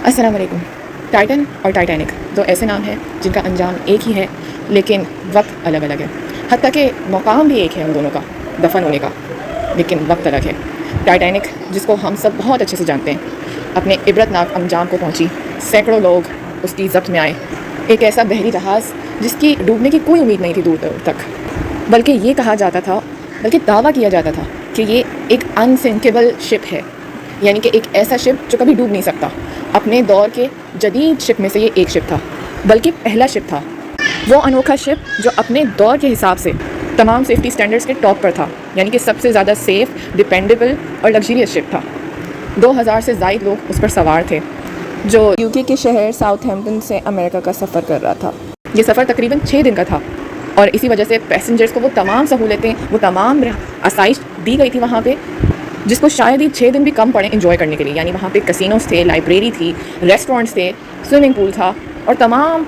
अस्सलाम वालेकुम। टाइटन और टाइटैनिक दो ऐसे नाम हैं जिनका अंजाम एक ही है, लेकिन वक्त अलग अलग है। हत्ता कि मकाम भी एक है उन दोनों का, दफन होने का, लेकिन वक्त अलग है। टाइटैनिक, जिसको हम सब बहुत अच्छे से जानते हैं, अपने इबरतनाक अंजाम को पहुंची। सैकड़ों लोग उसकी जब्त में आए। एक ऐसा बहरी जहाज़ जिसकी डूबने की कोई उम्मीद नहीं थी दूर दूर तक, बल्कि ये कहा जाता था, बल्कि दावा किया जाता था कि ये एक अनसिंकेबल शिप है, यानी कि एक ऐसा शिप जो कभी डूब नहीं सकता। अपने दौर के जदीद शिप में से ये एक शिप था, बल्कि पहला शिप था। वो अनोखा शिप जो अपने दौर के हिसाब से तमाम सेफ्टी स्टैंडर्ड्स के टॉप पर था, यानी कि सबसे ज़्यादा सेफ़, डिपेंडेबल और लग्जरियस शिप था। 2000 से ज़ायद लोग उस पर सवार थे, जो यूके के शहर साउथहैम्पटन से अमेरिका का सफ़र कर रहा था। ये सफ़र तकरीबन 6 दिन का था, और इसी वजह से पैसेंजर्स को वो तमाम सहूलतें, वो तमाम आसाइश दी गई थी वहाँ पे, जिसको शायद ही 6 दिन भी कम पड़े इंजॉय करने के लिए। यानी वहाँ पे कसिनोस थे, लाइब्रेरी थी, रेस्टोरेंट्स थे, स्विमिंग पूल था, और तमाम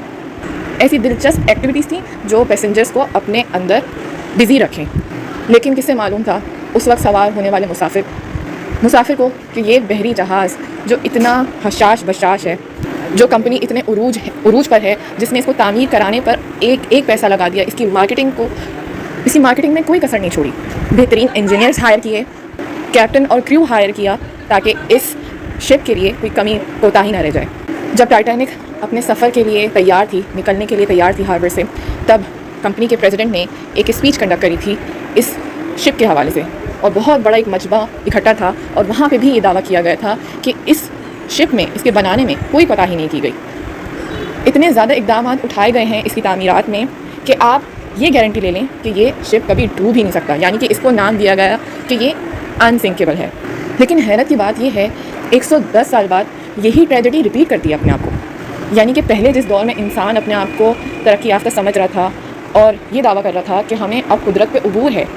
ऐसी दिलचस्प एक्टिविटीज़ थी जो पैसेंजर्स को अपने अंदर बिज़ी रखें। लेकिन किससे मालूम था उस वक्त सवार होने वाले मुसाफिर को कि ये बहरी जहाज़ जो इतना हशाश बशाश है, जो कंपनी इतने उरूज पर है, जिसने इसको तामीर कराने पर एक पैसा लगा दिया, इसकी मार्केटिंग में कोई कसर नहीं छोड़ी। बेहतरीन इंजीनियर्स हायर किए, कैप्टन और क्रू हायर किया, ताकि इस शिप के लिए कोई कमी कोताही ना रह जाए। जब टाइटैनिक अपने सफ़र के लिए तैयार थी, निकलने के लिए तैयार थी हार्बर से, तब कंपनी के प्रेसिडेंट ने एक स्पीच कंडक्ट करी थी इस शिप के हवाले से, और बहुत बड़ा एक मजमा इकट्ठा था, और वहाँ पे भी ये दावा किया गया था कि इस शिप में, इसके बनाने में कोई कोताही नहीं की गई। इतने ज़्यादा इक़दाम उठाए गए हैं इसकी तामीरात में कि आप ये गारंटी ले लें कि ये शिप कभी डूब ही नहीं सकता। यानी कि इसको नाम दिया गया कि ये अनसिंकेबल है। लेकिन हैरत की बात यह है, 110 साल बाद यही ट्रेजेडी रिपीट करती है अपने आप को। यानी कि पहले जिस दौर में इंसान अपने आप को तरक्की याफ्ता समझ रहा था और ये दावा कर रहा था कि हमें अब कुदरत पे उबूर है,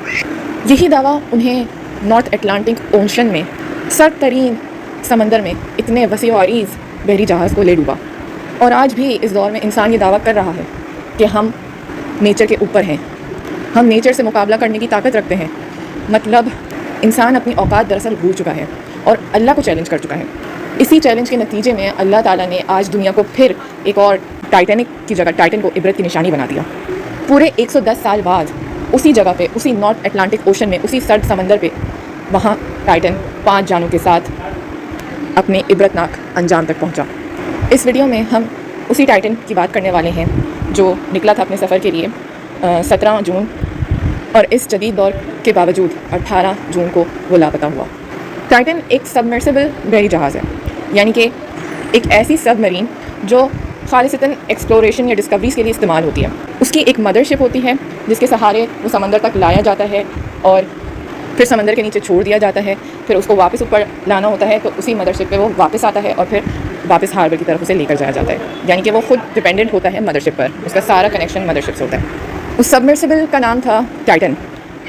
यही दावा उन्हें नॉर्थ अटलांटिक ओशन में, सर्द तरीन समंदर में, इतने वसी और अरीज़ बहरी जहाज़ को ले डूबा। और आज भी इस दौर में इंसान ये दावा कर रहा है कि हम नेचर के ऊपर हैं, हम नेचर से मुकाबला करने की ताकत रखते हैं। मतलब इंसान अपनी औकात दरअसल भूल चुका है और अल्लाह को चैलेंज कर चुका है। इसी चैलेंज के नतीजे में अल्लाह ताला ने आज दुनिया को फिर एक और टाइटैनिक की जगह टाइटन को इबरत की निशानी बना दिया। पूरे 110 साल बाद उसी जगह पे, उसी नॉर्थ अटलांटिक ओशन में, उसी सर्द समंदर पे, वहाँ टाइटन 5 जानों के साथ अपने इबरतनाक अंजाम तक पहुँचा। इस वीडियो में हम उसी टाइटन की बात करने वाले हैं जो निकला था अपने सफ़र के लिए 17 जून, और इस जदीद दौर के बावजूद 18 जून को वो लापता हुआ। टाइटन एक सबमर्सिबल बहरी जहाज़ है, यानी कि एक ऐसी सबमरीन जो खालिसतन एक्सप्लोरेशन या डिस्कवरीज़ के लिए इस्तेमाल होती है। उसकी एक मदरशिप होती है जिसके सहारे वो समंदर तक लाया जाता है और फिर समंदर के नीचे छोड़ दिया जाता है। फिर उसको वापस ऊपर लाना होता है, तो उसी मदरशिप पे वो वापस आता है और फिर वापस हार्बर की तरफ उसे लेकर जाया जाता है। यानी कि वो खुद डिपेंडेंट होता है मदरशिप पर, उसका सारा कनेक्शन मदरशिप से होता है। उस सबमर्सिबल का नाम था टाइटन।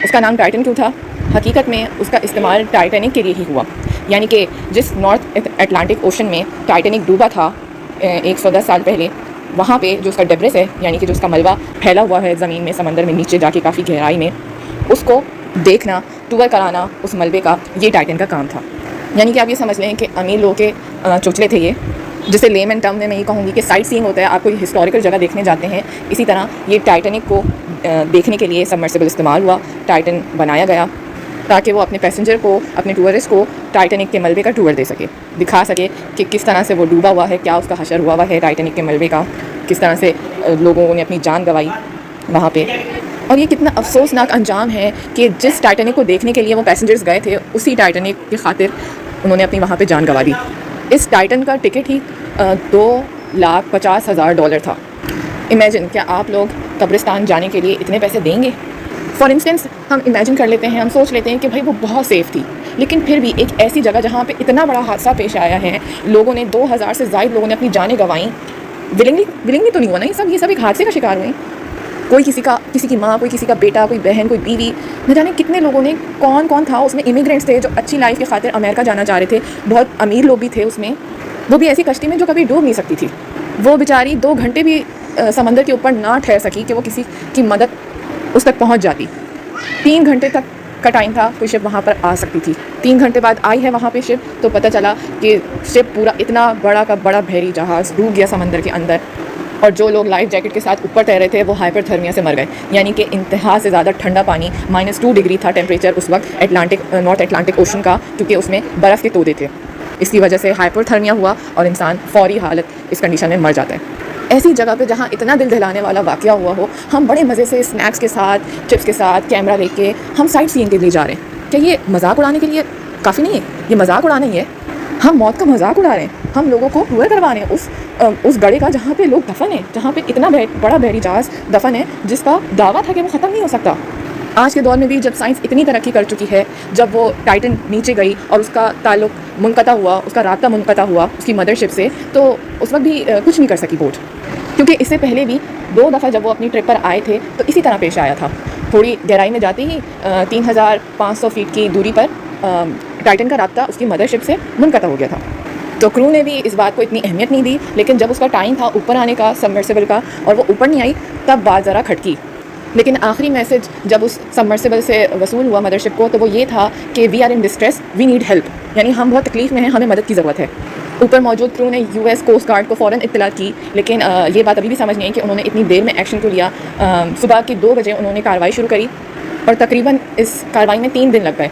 उसका नाम टाइटन क्यों था? हकीकत में उसका इस्तेमाल टाइटैनिक के लिए ही हुआ। यानी कि जिस नॉर्थ अटलांटिक ओशन में टाइटैनिक डूबा था 110 साल पहले, वहाँ पे जो उसका डेब्रिस है, यानी कि जो उसका मलबा फैला हुआ है ज़मीन में, समंदर में नीचे जाके काफ़ी गहराई में, उसको देखना, टूर कराना उस मलबे का, ये टाइटन का काम था। यानी कि आप ये समझ लें कि अमीर लोगों के चोचले थे ये, जिसे लेमन टर्म में मैं ये कहूँगी कि साइट सीइंग होता है, आप कोई हिस्टोरिकल जगह देखने जाते हैं। इसी तरह ये टाइटैनिक को देखने के लिए सबमर्सिबल इस्तेमाल हुआ, टाइटन बनाया गया ताकि वो अपने पैसेंजर को, अपने टूरिस्ट को टाइटैनिक के मलबे का टूर दे सके, दिखा सके कि किस तरह से वो डूबा हुआ है, क्या उसका हशर हुआ है टाइटैनिक के मलबे का, किस तरह से लोगों ने अपनी जान गंवाई वहाँ पे। और ये कितना अफसोसनाक अंजाम है कि जिस टाइटैनिक को देखने के लिए वो पैसेंजर्स गए थे, उसी टाइटैनिक की खातिर उन्होंने अपनी वहाँ पे जान गंवा दी। इस टाइटन का टिकट ही $2,50,000 था। इमेजिन, क्या आप लोग कब्रिस्तान जाने के लिए इतने पैसे देंगे? फॉर इंस्टेंस हम इमेजिन कर लेते हैं, हम सोच लेते हैं कि भाई वो बहुत सेफ़ थी, लेकिन फिर भी एक ऐसी जगह जहाँ पे इतना बड़ा हादसा पेश आया है, लोगों ने 2000 से ज़ायद लोगों ने अपनी जानें गंवाई। विलिंगली तो नहीं हुआ ना, ये सब एक हादसे का शिकार हुए। कोई किसी की माँ, कोई किसी का बेटा, कोई बहन, कोई बीवी, न जाने कितने लोगों ने, कौन था उसमें। इमिग्रेंट्स थे जो अच्छी लाइफ की खातिर अमेरिका जाना चाह रहे थे, बहुत अमीर लोग भी थे उसमें, वो भी ऐसी कश्ती में जो कभी डूब नहीं सकती थी। वो बेचारी 2 घंटे भी समंदर के ऊपर ना ठहर सकी कि वो किसी की मदद उस तक पहुंच जाती। 3 घंटे तक का टाइम था कोई शिप वहाँ पर आ सकती थी। 3 घंटे बाद आई है वहाँ पे शिप, तो पता चला कि शिप पूरा इतना बड़ा का बड़ा बहरी जहाज़ डूब गया समंदर के अंदर, और जो लोग लाइफ जैकेट के साथ ऊपर तैर रहे थे वो हाइपरथर्मिया से मर गए। यानी कि इंतहा से ज़्यादा ठंडा पानी, -2 डिग्री था टेम्परेचर उस वक्त नॉर्थ अटलांटिक ओशन का, क्योंकि उसमें बर्फ़ के तोदे थे। इसकी वजह से हाइपरथर्मिया हुआ और इंसान फौरी हालत इस कंडीशन में मर जाता है। ऐसी जगह पे जहाँ इतना दिल दहलाने वाला वाक़या हुआ हो, हम बड़े मज़े से स्नैक्स के साथ, चिप्स के साथ, कैमरा लेके हम साइट सीइंग के लिए जा रहे हैं। क्या ये मजाक उड़ाने के लिए काफ़ी नहीं है? ये मजाक उड़ाना ही है। हम मौत का मजाक उड़ा रहे हैं। हम लोगों को टूर करवा रहे हैं उस गड़े का जहाँ पे लोग दफन हैं, जहाँ पे इतना बड़ा बहरी जहाज़ दफन है जिसका दावा था कि वो ख़त्म नहीं हो सकता। आज के दौर में भी जब साइंस इतनी तरक्की कर चुकी है, जब वो टाइटन नीचे गई और उसका ताल्लुक मुनक़ता हुआ, उसका राब्ता मुनक़ता हुआ उसकी मदरशिप से, तो उस वक्त भी कुछ नहीं कर सकी बोट, क्योंकि इससे पहले भी 2 दफ़ा जब वो अपनी ट्रिप पर आए थे तो इसी तरह पेश आया था। थोड़ी गहराई में जाते ही 3500 फीट की दूरी पर टाइटन का राब्ता उसकी मदरशिप से मुनक़ता हो गया था। तो क्रू ने भी इस बात को इतनी अहमियत नहीं दी, लेकिन जब उसका टाइम था ऊपर आने का सबमर्सिबल का और वो ऊपर नहीं आई, तब बात ज़रा खटकी। लेकिन आखिरी मैसेज जब उस सबमर्सिबल से वसूल हुआ मदरशिप को, तो वो ये था कि we are in distress, we need help, यानी हम बहुत तकलीफ़ में हैं, हमें मदद की ज़रूरत है। ऊपर मौजूद क्रू ने US कोस्ट गार्ड को फ़ौरन इत्तला की, लेकिन ये बात अभी भी समझ नहीं आई कि उन्होंने इतनी देर में एक्शन क्यों लिया। सुबह के 2 बजे उन्होंने कार्रवाई शुरू करी और तकरीबन इस कार्रवाई में 3 दिन लग गए।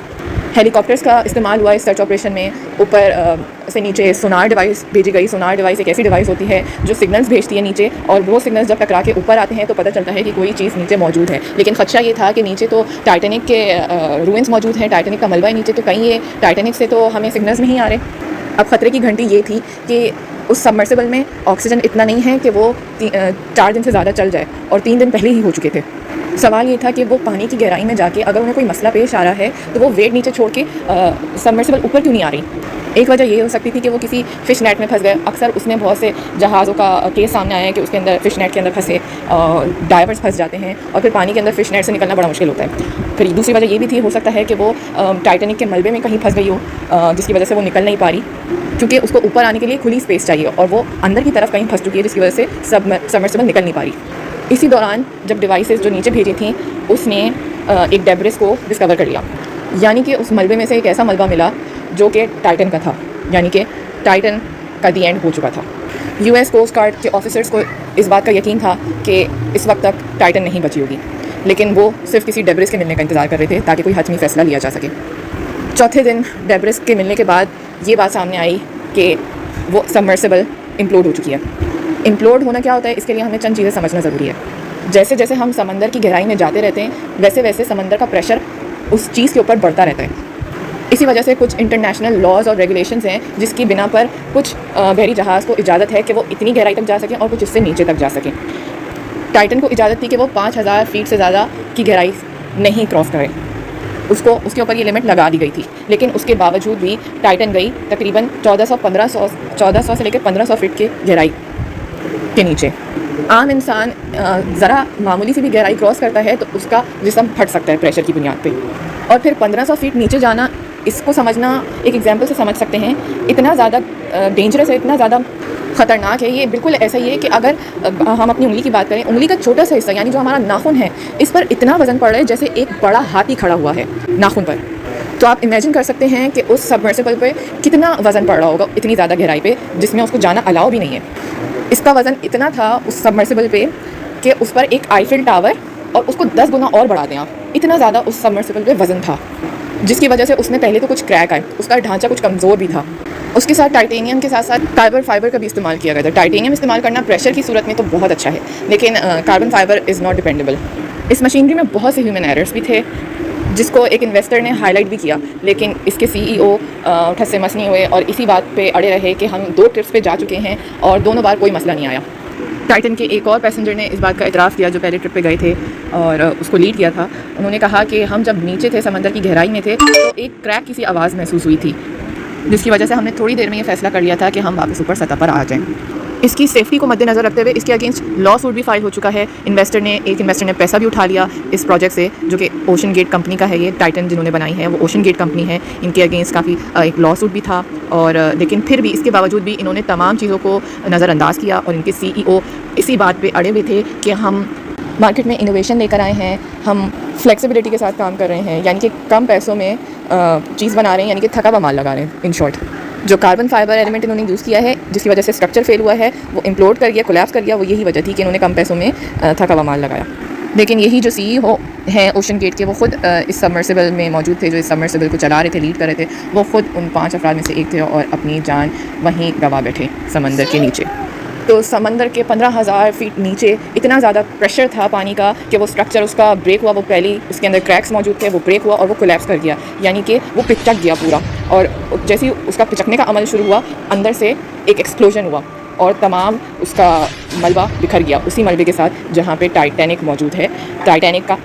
हेलीकॉप्टर्स का इस्तेमाल हुआ इस सर्च ऑपरेशन में। ऊपर से नीचे सोनार डिवाइस भेजी गई। सोनार डिवाइस एक ऐसी डिवाइस होती है जो सिग्नल्स भेजती है नीचे, और वो सिग्नल्स जब टकरा के ऊपर आते हैं तो पता चलता है कि कोई चीज़ नीचे मौजूद है। लेकिन खदशा ये था कि नीचे तो टाइटैनिक के रूइंस मौजूद हैं, टाइटैनिक का मलबा है नीचे, तो कहीं ये टाइटैनिक से तो हमें सिग्नल्स नहीं आ रहे। अब ख़तरे की घंटी ये थी कि उस सबमर्सिबल में ऑक्सीजन इतना नहीं है कि वो 4 दिन से ज़्यादा चल जाए, और 3 दिन पहले ही हो चुके थे। सवाल ये था कि वो पानी की गहराई में जाके अगर उन्हें कोई मसला पेश आ रहा है तो वो वेट नीचे छोड़ के सबमर्सिबल ऊपर क्यों नहीं आ रही। एक वजह ये हो सकती थी कि वो किसी फ़िश नेट में फंस गए। अक्सर उसमें बहुत से जहाज़ों का केस सामने आया है कि उसके अंदर फ़िश नेट के अंदर फंसे डाइवर्स फंस जाते हैं, और फिर पानी के अंदर फ़िश नेट से निकलना बड़ा मुश्किल होता है। फिर दूसरी वजह ये भी थी, हो सकता है कि वो टाइटैनिक के मलबे में कहीं फंस गई हो, जिसकी वजह से वो निकल नहीं पा रही, क्योंकि उसको ऊपर आने के लिए खुली स्पेस चाहिए, और वो अंदर की तरफ कहीं फंस चुकी है, जिसकी वजह से सबमर्सिबल निकल नहीं पा रही। इसी दौरान जब डिवाइसेस जो नीचे भेजी थी, उसने एक डेब्रिस को डिस्कवर कर लिया, यानी कि उस मलबे में से एक ऐसा मलबा मिला जो कि टाइटन का था, यानी कि टाइटन का दी एंड हो चुका था। US कोस्ट गार्ड के ऑफिसर्स को इस बात का यकीन था कि इस वक्त तक टाइटन नहीं बची होगी, लेकिन वो सिर्फ किसी डेब्रिस के मिलने का इंतज़ार कर रहे थे ताकि कोई हतमी फ़ैसला लिया जा सके। चौथे दिन डेब्रिस के मिलने के बाद ये बात सामने आई कि वो सबमर्सिबल इम्प्लोड हो चुकी है। इम्प्लोड होना क्या होता है, इसके लिए हमें चंद चीज़ें समझना ज़रूरी है। जैसे जैसे हम समंदर की गहराई में जाते रहते हैं, वैसे वैसे समंदर का प्रेशर उस चीज़ के ऊपर बढ़ता रहता है। इसी वजह से कुछ इंटरनेशनल लॉज और रेगुलेशंस हैं जिसकी बिना पर कुछ बहरी जहाज़ को इजाज़त है कि वो इतनी गहराई तक जा सकें और कुछ इससे नीचे तक जा सकें। टाइटन को इजाज़त थी कि वो 5000 फीट से ज़्यादा की गहराई नहीं क्रॉस करे, उसके ऊपर ये लिमिट लगा दी गई थी। लेकिन उसके बावजूद भी टाइटन गई तकरीबन 1400 से लेकर 1500 फीट की गहराई के नीचे। आम इंसान ज़रा मामूली सी भी गहराई क्रॉस करता है तो उसका जिस्म फट सकता है प्रेशर की बुनियाद पे। और फिर 1500 फीट नीचे जाना, इसको समझना एक एग्जांपल से समझ सकते हैं, इतना ज़्यादा डेंजरस है, इतना ज़्यादा ख़तरनाक है। ये बिल्कुल ऐसा ही है कि अगर हम अपनी उंगली की बात करें, उंगली का छोटा सा हिस्सा यानी जो हमारा नाखून है, इस पर इतना वज़न पड़ रहा है जैसे एक बड़ा हाथी खड़ा हुआ है नाखून पर। तो आप इमेजिन कर सकते हैं कि उस सबमर्सिबल पे कितना वज़न पड़ रहा होगा इतनी ज़्यादा गहराई पे, जिसमें उसको जाना अलाउ भी नहीं है। इसका वज़न इतना था उस सबमर्सिबल पे कि उस पर एक आईफिल टावर और उसको 10 गुना और बढ़ा दें आप, इतना ज़्यादा उस सबमर्सिबल पे वज़न था, जिसकी वजह से उसमें पहले तो कुछ क्रैक आए, उसका ढांचा कुछ कमज़ोर भी था। उसके साथ टाइटेनियम के साथ साथ कार्बन फाइबर का भी इस्तेमाल किया गया था। टाइटेनियम इस्तेमाल करना प्रेशर की सूरत में तो बहुत अच्छा है, लेकिन carbon fibre is not dependable. इस मशीनरी में बहुत से ह्यूमन एरर्स भी थे, जिसको एक इन्वेस्टर ने हाईलाइट भी किया, लेकिन इसके CEO ठस से मस नहीं हुए और इसी बात पे अड़े रहे कि हम 2 ट्रिप्स पे जा चुके हैं और दोनों बार कोई मसला नहीं आया। टाइटन के एक और पैसेंजर ने इस बात का इतराफ़ किया जो पहले ट्रिप पे गए थे और उसको लीड किया था। उन्होंने कहा कि हम जब नीचे थे, समंदर की गहराई में थे, तो एक क्रैक की सी आवाज़ महसूस हुई थी, जिसकी वजह से हमने थोड़ी देर में ये फैसला कर लिया था कि हम वापस ऊपर सतह पर आ जाएं। इसकी सेफ्टी को मद्देनज़र रखते हुए इसके अगेंस्ट लॉ सूट भी फाइल हो चुका है। एक इन्वेस्टर ने पैसा भी उठा लिया इस प्रोजेक्ट से, जो कि ओशन गेट कंपनी का है। ये टाइटन जिन्होंने बनाई है वो ओशन गेट कंपनी है। इनके अगेंस्ट काफ़ी एक लॉ सूट भी था, और लेकिन फिर भी इसके बावजूद भी इन्होंने तमाम चीज़ों को नज़रअंदाज किया और इनके CEO इसी बात पर अड़े हुए थे कि हम मार्केट में इनोवेशन लेकर आए हैं, हम फ्लेक्सिबिलिटी के साथ काम कर रहे हैं, यानी कि कम पैसों में चीज़ बना रहे हैं, यानी कि थका हुआ माल लगा रहे हैं। इन शॉर्ट, जो कार्बन फाइबर एलिमेंट इन्होंने यूज़ किया है जिसकी वजह से स्ट्रक्चर फेल हुआ है, वो इम्प्लोड कर गया, कोलैप्स कर गया, वो यही वजह थी कि इन्होंने कम पैसों में थका हुआ माल लगाया। लेकिन यही जो CEO हैं ओशन गेट के, वो ख़ुद इस सबमर्सिबल में मौजूद थे, जो इस सबमर्सिबल को चला रहे थे, लीड कर रहे थे, वो ख़ुद उन 5 अफराद में से एक थे और अपनी जान वहीं गंवा बैठे समंदर के नीचे। तो समंदर के 15,000 फीट नीचे इतना ज़्यादा प्रेशर था पानी का कि वो स्ट्रक्चर उसका ब्रेक हुआ, वो पहले उसके अंदर क्रैक्स मौजूद थे, वो ब्रेक हुआ और वो कोलैप्स कर गया, यानी कि वो पिचक गया पूरा। और जैसे ही उसका पिचकने का अमल शुरू हुआ, अंदर से एक एक्सप्लोजन हुआ और तमाम उसका मलबा बिखर गया, उसी मलबे के साथ जहाँ पे टाइटैनिक मौजूद है। टाइटैनिक का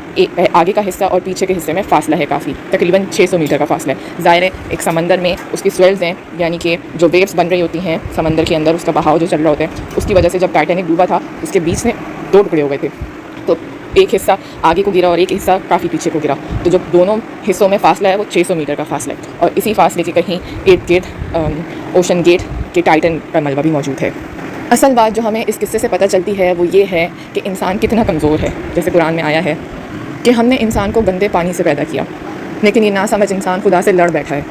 आगे का हिस्सा और पीछे के हिस्से में फासला है, काफ़ी तकरीबन 600 मीटर का फासला है। ज़ाहिर है एक समंदर में उसकी स्वेल्स हैं, यानी कि जो वेव्स बन रही होती हैं समंदर के अंदर, उसका बहाव जो चल रहा होता है, उसकी वजह से जब टाइटैनिक डूबा था उसके बीच में 2 टुकड़े हो गए थे। तो एक हिस्सा आगे को गिरा और एक हिस्सा काफ़ी पीछे को गिरा। तो जो दोनों हिस्सों में फासला है वो 600 मीटर का फासला है और इसी फासले के कहीं इर्द गिर्द ओशन गेट के टाइटन का मलबा भी मौजूद है। असल बात जो हमें इस किस्से से पता चलती है वो ये है कि इंसान कितना कमज़ोर है। जैसे कुरान में आया है कि हमने इंसान को गंदे पानी से पैदा किया, लेकिन ये नासमझ इंसान खुदा से लड़ बैठा है।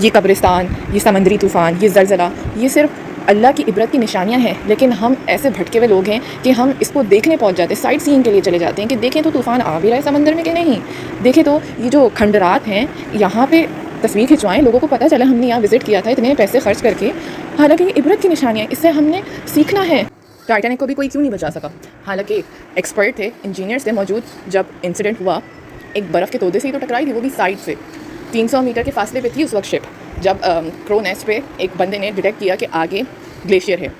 ये कब्रिस्तान, ये समंदरी तूफ़ान, ये ज़लज़ला, ये सिर्फ अल्लाह की इबरत की निशानियाँ हैं, लेकिन हम ऐसे भटके हुए लोग हैं कि हम इसको देखने पहुँच जाते हैं, साइट सीइंग के लिए चले जाते हैं कि देखें तो तूफ़ान आ भी रहा है समंदर में कि नहीं, देखें तो ये जो खंडरात हैं यहाँ पे तस्वीर खिंचवाएं, लोगों को पता चला हमने यहाँ विज़िट किया था इतने पैसे खर्च करके। हालांकि ये इबरत की निशानियाँ, इससे हमने सीखना है। टाइटैनिक को भी कोई क्यों नहीं बचा सका? हालांकि एक्सपर्ट थे, इंजीनियर्स थे मौजूद। जब इंसिडेंट हुआ, एक बर्फ़ के तोदे से ही तो टकराई थी, वो भी साइड से 300 मीटर के फासले पे थी उस वक्त शिप। जब क्रो नेस्ट पे एक बंदे ने डिटेक्ट किया कि आगे ग्लेशियर है,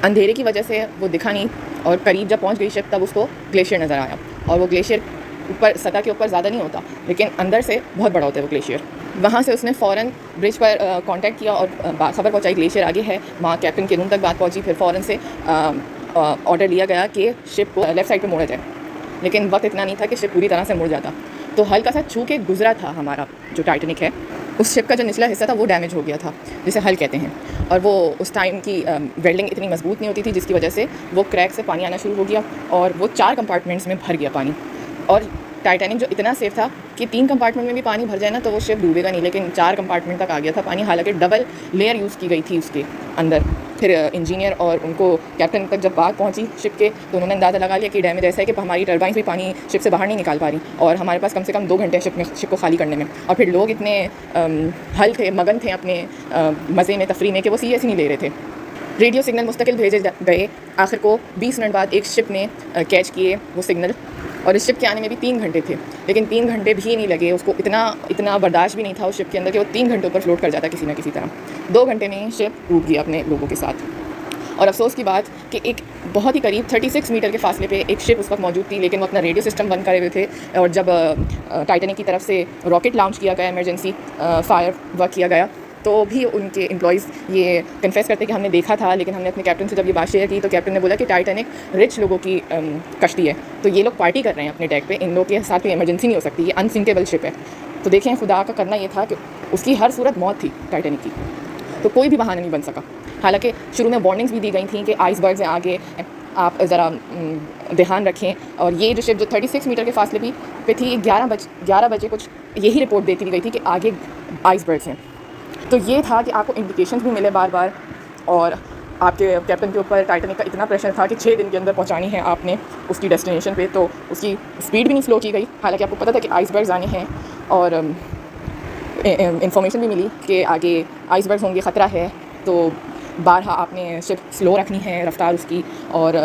अंधेरे की वजह से वो दिखा नहीं और करीब जब पहुँच गई शिप तब उसको ग्लेशियर नज़र आया। और वो ग्लेशियर ऊपर सतह के ऊपर ज़्यादा नहीं होता, लेकिन अंदर से बहुत बड़ा होता है वो ग्लेशियर। वहाँ से उसने फ़ौरन ब्रिज पर कांटेक्ट किया और खबर पहुँचाई ग्लेशियर आगे है। वहाँ कैप्टन के रूम तक बात पहुँची। फिर फ़ौरन से ऑर्डर लिया गया कि शिप को लेफ़्ट साइड पे मोड़ा जाए, लेकिन वक्त इतना नहीं था कि शिप पूरी तरह से मुड़ जाता। तो हल्का सा छू के गुजरा था हमारा जो टाइटैनिक है, उस शिप का जो निचला हिस्सा था वो डैमेज हो गया था, जिसे हल कहते हैं। और वो उस टाइम की वेल्डिंग इतनी मजबूत नहीं होती थी, जिसकी वजह से वो क्रैक से पानी आना शुरू हो गया और वो 4 कंपार्टमेंट्स में भर गया पानी। और टाइटैनिक जो इतना सेफ था कि 3 कंपार्टमेंट में भी पानी भर जाए ना तो वो शिप डूबेगा नहीं, लेकिन 4 कंपार्टमेंट तक आ गया था पानी। हालांकि डबल लेयर यूज़ की गई थी उसके अंदर। फिर इंजीनियर और उनको कैप्टन तक जब बात पहुंची शिप के, तो उन्होंने अंदाज़ा लगा लिया कि डैमेज ऐसा है कि हमारी टरबाइंस भी पानी शिप से बाहर नहीं निकाल पा रही और हमारे पास कम से कम 2 घंटे शिप को खाली करने में। और फिर लोग इतने हल थे, मगन थे अपने मज़े में, तफरी में, कि वो सीरियस नहीं ले रहे थे। रेडियो सिग्नल मुस्तकिल भेजे गए। आखिर को 20 मिनट बाद एक शिप ने कैच किए वो सिग्नल, और इस शिप के आने में भी 3 घंटे थे, लेकिन 3 घंटे भी नहीं लगे उसको। इतना बर्दाश्त भी नहीं था उस शिप के अंदर कि वो 3 घंटों पर फ्लोट कर जाता किसी न किसी तरह। 2 घंटे में ही शिप डूब गया अपने लोगों के साथ। और अफसोस की बात कि एक बहुत ही करीब 36 मीटर के फासले पे एक शिप उस वक्त मौजूद थी, लेकिन वो अपना रेडियो सिस्टम बंद करे हुए थे। और जब टाइटैनिक की तरफ से रॉकेट लॉन्च किया गया, इमरजेंसी फायर वर्क किया गया, तो भी उनके एम्प्लॉयज़ ये कन्फेस करते कि हमने देखा था, लेकिन हमने अपने कैप्टन से जब ये बात शेयर की तो कैप्टन ने बोला कि टाइटैनिक रिच लोगों की कश्ती है, तो ये लोग पार्टी कर रहे हैं अपने डेक पे, इन लोगों के साथ कोई इमरजेंसी नहीं हो सकती, ये अनसिंकेबल शिप है। तो देखें, खुदा का करना ये था कि उसकी हर सूरत मौत थी टाइटैनिक की, तो कोई भी बहाना नहीं बन सका। हालांकि शुरू में वार्निंग्स भी दी गई थी कि आइसबर्ग्स हैं आगे, आप ज़रा ध्यान रखें। और ये जो शिप जो 36 मीटर के फासले पे थी, 11 बजे कुछ यही रिपोर्ट देती गई थी कि आगे आइसबर्ग्स हैं। तो ये था कि आपको इंडिकेशंस भी मिले बार बार, और आपके कैप्टन के ऊपर टाइटैनिक का इतना प्रेशर था कि 6 दिन के अंदर पहुंचानी है आपने उसकी डेस्टिनेशन पे, तो उसकी स्पीड भी नहीं स्लो की गई। हालांकि आपको पता था कि आइसबर्ग्स आने हैं और इंफॉर्मेशन भी मिली कि आगे आइसबर्ग्स होंगे, ख़तरा है, तो बारहा आपने शिप स्लो रखनी है रफ्तार उसकी, और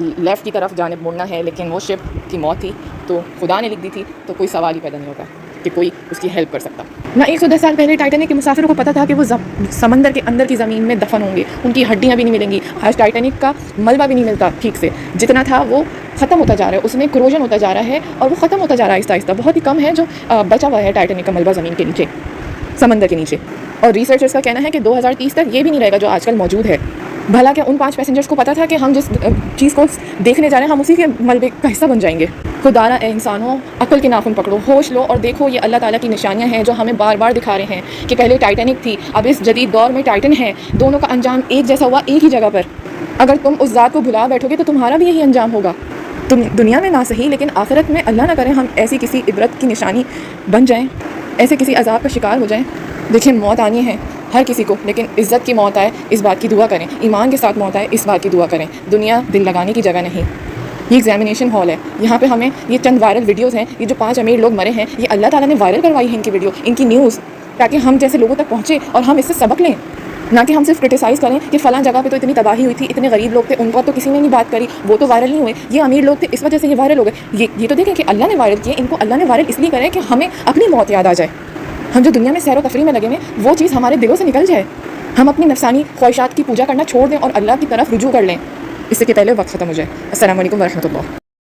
लेफ़्ट की तरफ जानिब मुड़ना है। लेकिन वो शिप की मौत थी तो खुदा ने लिख दी थी, तो कोई सवाल ही पैदा नहीं होता कि कोई उसकी हेल्प कर सकता ना। 110 साल पहले टाइटैनिक के मुसाफिरों को पता था कि वो समंदर के अंदर की ज़मीन में दफन होंगे, उनकी हड्डियाँ भी नहीं मिलेंगी। आज टाइटैनिक का मलबा भी नहीं मिलता ठीक से, जितना था वो ख़त्म होता जा रहा है, उसमें क्रोजन होता जा रहा है और वो ख़त्म होता जा रहा है आहिस्ता आहिस्ता। बहुत ही कम है जो बचा हुआ है टाइटैनिक का मलबा ज़मीन के नीचे, समंदर के नीचे। और रिसर्चर्स का कहना है कि 2030 तक ये भी नहीं रहेगा जो आजकल मौजूद है। भला क्या उन 5 पैसेंजर्स को पता था कि हम जिस चीज़ को देखने जा रहे हैं हम उसी के मलबे का हिस्सा बन जाएंगे? खुदारा ए इंसानों, अक्ल के नाखून पकड़ो, होश लो और देखो, ये अल्लाह ताला की निशानियां हैं जो हमें बार बार दिखा रहे हैं कि पहले टाइटैनिक थी, अब इस जदीद दौर में टाइटन है। दोनों का अंजाम एक जैसा हुआ, एक ही जगह पर। अगर तुम उस ज़ात को भुला बैठोगे तो तुम्हारा भी यही अंजाम होगा। दुनिया में ना सही लेकिन आखिरत में अल्लाह ना करे हम ऐसी किसी इबरत की निशानी बन जाएं, ऐसे किसी अजाब का शिकार हो जाएं। देखिए मौत आनी है हर किसी को, लेकिन इज़्ज़त की मौत आए इस बात की दुआ करें, ईमान के साथ मौत आए इस बात की दुआ करें। दुनिया दिल लगाने की जगह नहीं, ये एग्जामिनेशन हॉल है। यहाँ पे हमें ये चंद वायरल वीडियोस हैं, ये जो 5 अमीर लोग मरे हैं, ये अल्लाह ताला ने वायरल करवाई है इनकी वीडियो, इनकी न्यूज़, ताकि हम जैसे लोगों तक पहुँचे और हम इससे सबक लें। ना कि हम सिर्फ क्रिटिसाइज़ करें कि फ़लाँ जगह पे तो इतनी तबाही हुई थी, इतने गरीब लोग थे, उनका तो किसी ने नहीं बात करी, वो तो वायरल नहीं हुए, ये अमीर लोग थे इस वजह से ये वायरल हो गए। ये तो देखें कि अल्लाह ने वायरल किए, इनको अल्लाह ने वायरल इसलिए करें कि हमें अपनी मौत याद आ जाए। हम जो दुनिया में सैर व तफरीह में लगे हैं वो चीज़ हमारे दिलों से निकल जाए, हम अपनी नफसानी ख्वाहिशात की पूजा करना छोड़ दें और अल्लाह की तरफ रुजू कर लें, इससे कि पहले वक्त ख़त्म हो जाए। अस्सलाम वालेकुम व रहमतुल्लाह।